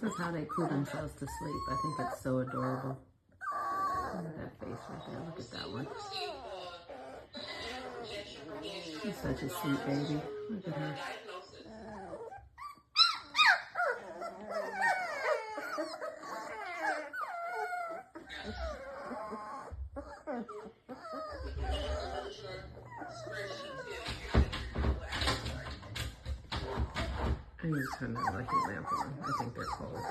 This is how they coo themselves to sleep. I think it's so adorable. Look at that face right there. Look at that one. She's such a sweet baby. Look at her. I need to turn that lighting lamp on. I think they're cold.